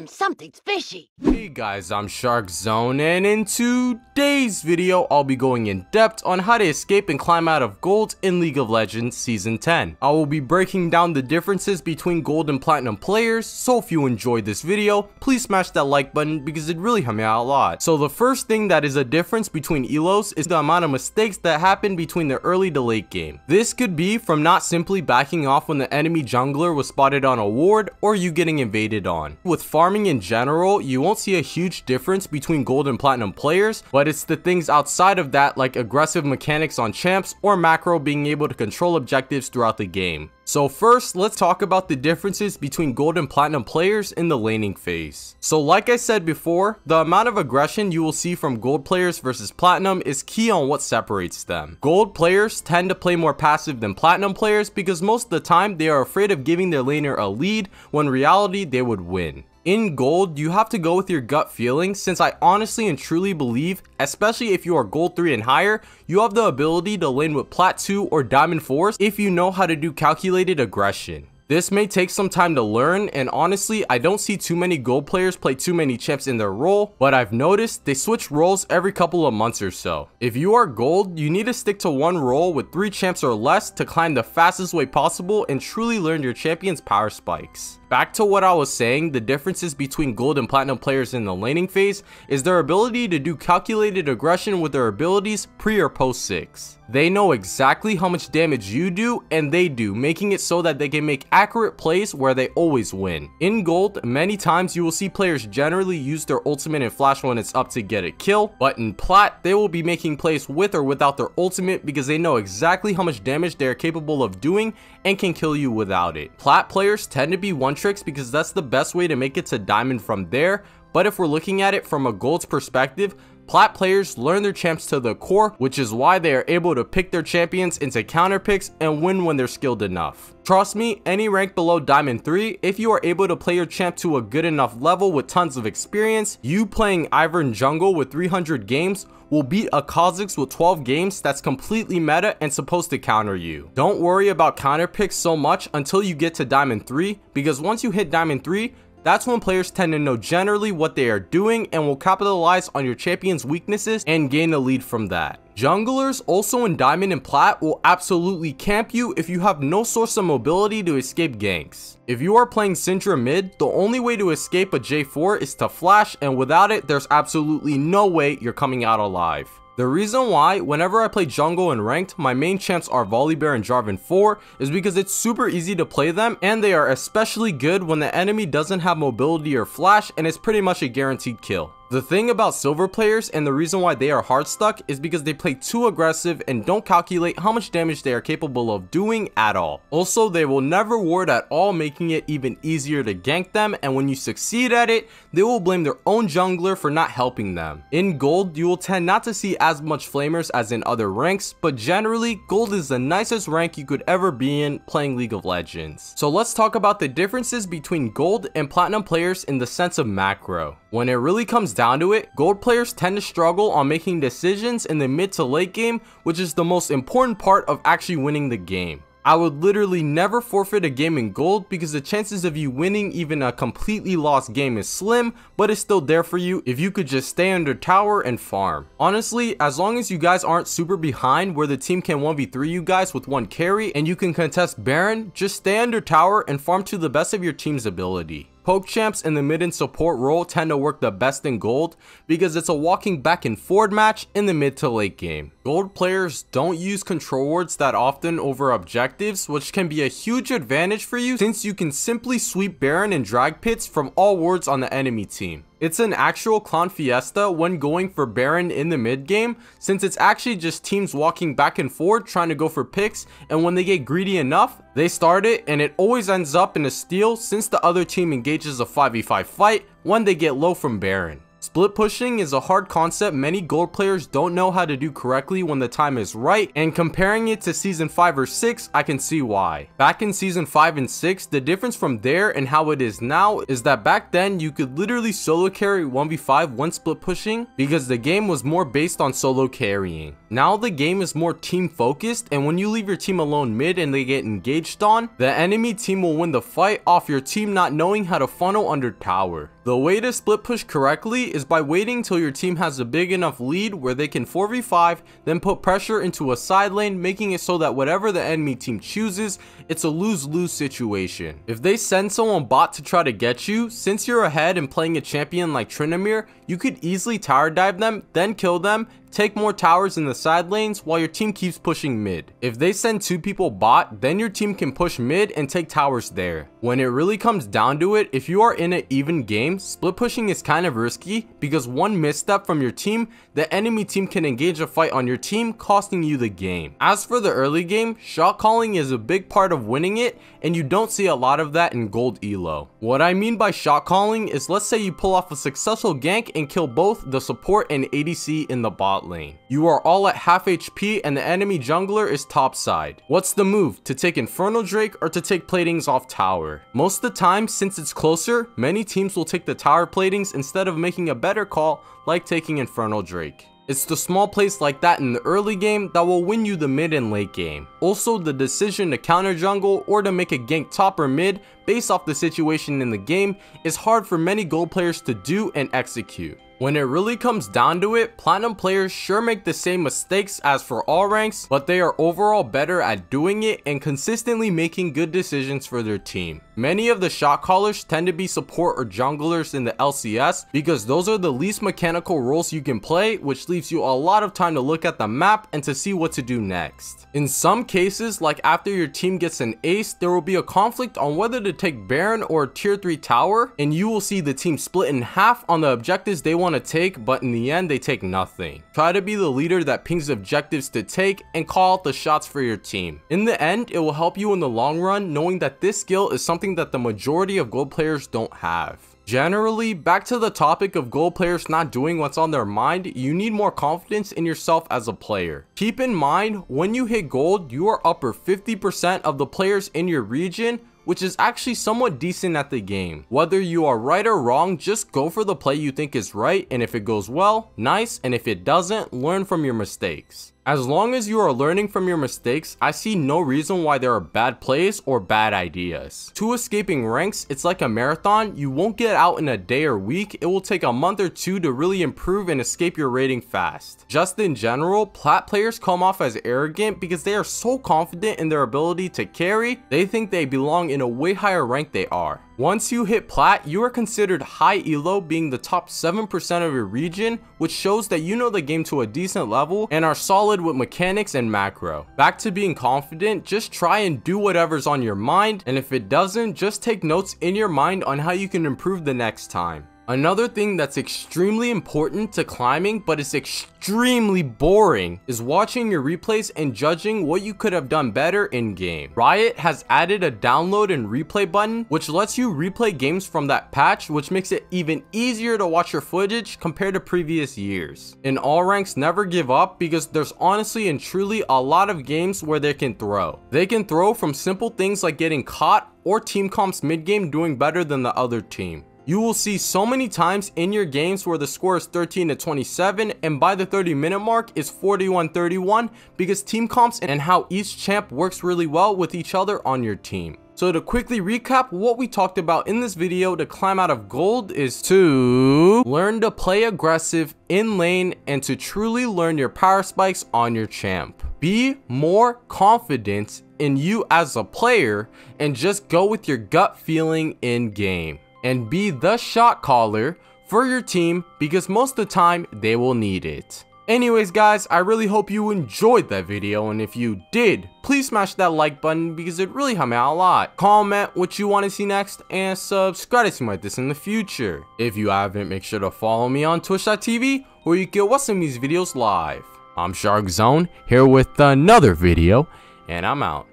Something's fishy. Hey guys, I'm Shark Zone, and in today's video, I'll be going in depth on how to escape and climb out of gold in League of Legends Season 10. I will be breaking down the differences between gold and platinum players, so if you enjoyed this video, please smash that like button because it really helped me out a lot. So the first thing that is a difference between elos is the amount of mistakes that happen between the early to late game. This could be from not simply backing off when the enemy jungler was spotted on a ward or you getting invaded on. With farming in general, you won't see a huge difference between gold and platinum players, but it's the things outside of that like aggressive mechanics on champs or macro being able to control objectives throughout the game. So first, let's talk about the differences between gold and platinum players in the laning phase. So like I said before, the amount of aggression you will see from gold players versus platinum is key on what separates them. Gold players tend to play more passive than platinum players because most of the time they are afraid of giving their laner a lead when in reality they would win. In gold, you have to go with your gut feeling, since I honestly and truly believe, especially if you are gold 3 and higher, you have the ability to lane with plat 2 or diamond 4s if you know how to do calculated aggression. This may take some time to learn, and honestly, I don't see too many gold players play too many champs in their role, but I've noticed they switch roles every couple of months or so. If you are gold, you need to stick to one role with 3 champs or less to climb the fastest way possible and truly learn your champion's power spikes. Back to what I was saying, the differences between gold and platinum players in the laning phase is their ability to do calculated aggression with their abilities pre or post 6. They know exactly how much damage you do and they do, making it so that they can make accurate plays where they always win. In gold, many times you will see players generally use their ultimate and flash when it's up to get a kill, but in plat, they will be making plays with or without their ultimate because they know exactly how much damage they are capable of doing and can kill you without it. Plat players tend to be one tricks because that's the best way to make it to diamond from there, but if we're looking at it from a gold's perspective, plat players learn their champs to the core, which is why they are able to pick their champions into counter picks and win when they're skilled enough. Trust me, any rank below diamond 3, if you are able to play your champ to a good enough level with tons of experience, you playing Ivern jungle with 300 games will beat a Kha'Zix with 12 games that's completely meta and supposed to counter you. Don't worry about counter picks so much until you get to diamond 3, because once you hit diamond 3, that's when players tend to know generally what they are doing and will capitalize on your champion's weaknesses and gain a lead from that. Junglers also in diamond and plat will absolutely camp you if you have no source of mobility to escape ganks. If you are playing Syndra mid, the only way to escape a J4 is to flash, and without it, there's absolutely no way you're coming out alive. The reason why, whenever I play jungle and ranked, my main champs are Volibear and Jarvan 4 is because it's super easy to play them, and they are especially good when the enemy doesn't have mobility or flash and it's pretty much a guaranteed kill. The thing about silver players and the reason why they are hard stuck is because they play too aggressive and don't calculate how much damage they are capable of doing at all. Also, they will never ward at all, making it even easier to gank them, and when you succeed at it, they will blame their own jungler for not helping them. In gold, you will tend not to see as much flamers as in other ranks, but generally, gold is the nicest rank you could ever be in playing League of Legends. So let's talk about the differences between gold and platinum players in the sense of macro. When it really comes down to it, gold players tend to struggle on making decisions in the mid to late game, which is the most important part of actually winning the game. I would literally never forfeit a game in gold because the chances of you winning even a completely lost game is slim, but it's still there for you if you could just stay under tower and farm. Honestly, as long as you guys aren't super behind where the team can 1v3 you guys with one carry and you can contest Baron, just stay under tower and farm to the best of your team's ability. Poke champs in the mid and support role tend to work the best in gold because it's a walking back and forward match in the mid to late game. Gold players don't use control wards that often over objectives, which can be a huge advantage for you since you can simply sweep Baron and drag pits from all wards on the enemy team. It's an actual clown fiesta when going for Baron in the mid game, since it's actually just teams walking back and forth trying to go for picks, and when they get greedy enough, they start it and it always ends up in a steal since the other team engages a 5v5 fight when they get low from Baron. Split pushing is a hard concept many gold players don't know how to do correctly when the time is right, and comparing it to season 5 or 6, I can see why. Back in season 5 and 6, the difference from there and how it is now is that back then you could literally solo carry 1v5 when split pushing because the game was more based on solo carrying. Now the game is more team focused, and when you leave your team alone mid and they get engaged on, the enemy team will win the fight off your team not knowing how to funnel under tower. The way to split push correctly is by waiting till your team has a big enough lead where they can 4v5, then put pressure into a side lane, making it so that whatever the enemy team chooses, it's a lose-lose situation. If they send someone bot to try to get you, since you're ahead and playing a champion like Tryndamere, you could easily tower dive them, then kill them, take more towers in the side lanes while your team keeps pushing mid. If they send 2 people bot, then your team can push mid and take towers there. When it really comes down to it, if you are in an even game, split pushing is kind of risky because one misstep from your team, the enemy team can engage a fight on your team, costing you the game. As for the early game, shot calling is a big part of winning it, and you don't see a lot of that in gold elo. What I mean by shot calling is, let's say you pull off a successful gank and kill both the support and ADC in the bot lane. You are all at half HP and the enemy jungler is topside. What's the move? To take Infernal Drake or to take platings off tower? Most of the time, since it's closer, many teams will take the tower platings instead of making a better call like taking Infernal Drake. It's the small plays like that in the early game that will win you the mid and late game. Also, the decision to counter jungle or to make a gank top or mid based off the situation in the game is hard for many gold players to do and execute. When it really comes down to it, platinum players sure make the same mistakes as for all ranks, but they are overall better at doing it and consistently making good decisions for their team. Many of the shot callers tend to be support or junglers in the LCS because those are the least mechanical roles you can play, which leaves you a lot of time to look at the map and to see what to do next. In some cases, like after your team gets an ace, there will be a conflict on whether to take Baron or tier 3 tower, and you will see the team split in half on the objectives they want to take, but in the end they take nothing. Try to be the leader that pings objectives to take and call out the shots for your team. In the end, it will help you in the long run knowing that this skill is something that the majority of gold players don't have. Generally, back to the topic of gold players not doing what's on their mind, you need more confidence in yourself as a player. Keep in mind, when you hit gold, you are upper 50% of the players in your region, which is actually somewhat decent at the game. Whether you are right or wrong, just go for the play you think is right, and if it goes well, nice, and if it doesn't, learn from your mistakes. As long as you are learning from your mistakes, I see no reason why there are bad plays or bad ideas. To escaping ranks, it's like a marathon. You won't get out in a day or week. It will take a month or two to really improve and escape your rating fast. Just in general, plat players come off as arrogant because they are so confident in their ability to carry, they think they belong in a way higher rank they are. Once you hit plat, you are considered high elo, being the top 7% of your region, which shows that you know the game to a decent level and are solid with mechanics and macro. Back to being confident, just try and do whatever's on your mind, and if it doesn't, just take notes in your mind on how you can improve the next time. Another thing that's extremely important to climbing, but is extremely boring, is watching your replays and judging what you could have done better in game. Riot has added a download and replay button, which lets you replay games from that patch, which makes it even easier to watch your footage compared to previous years. In all ranks, never give up because there's honestly and truly a lot of games where they can throw. They can throw from simple things like getting caught or team comps mid-game doing better than the other team. You will see so many times in your games where the score is 13-27 and by the 30-minute mark is 41-31 because team comps and how each champ works really well with each other on your team. So to quickly recap, what we talked about in this video to climb out of gold is to learn to play aggressive in lane and to truly learn your power spikes on your champ. Be more confident in you as a player and just go with your gut feeling in game. And be the shot caller for your team because most of the time they will need it. Anyways guys, I really hope you enjoyed that video, and if you did, please smash that like button because it really helped me out a lot. Comment what you want to see next and subscribe to see more like this in the future. If you haven't, make sure to follow me on twitch.tv where you can watch some of these videos live. I'm Shark Zone here with another video, and I'm out.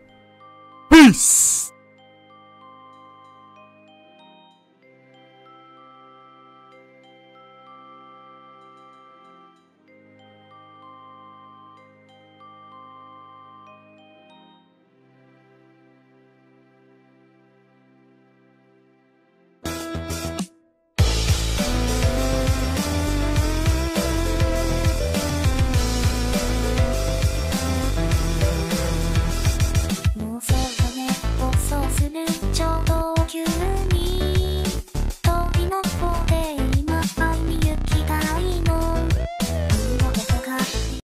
Peace!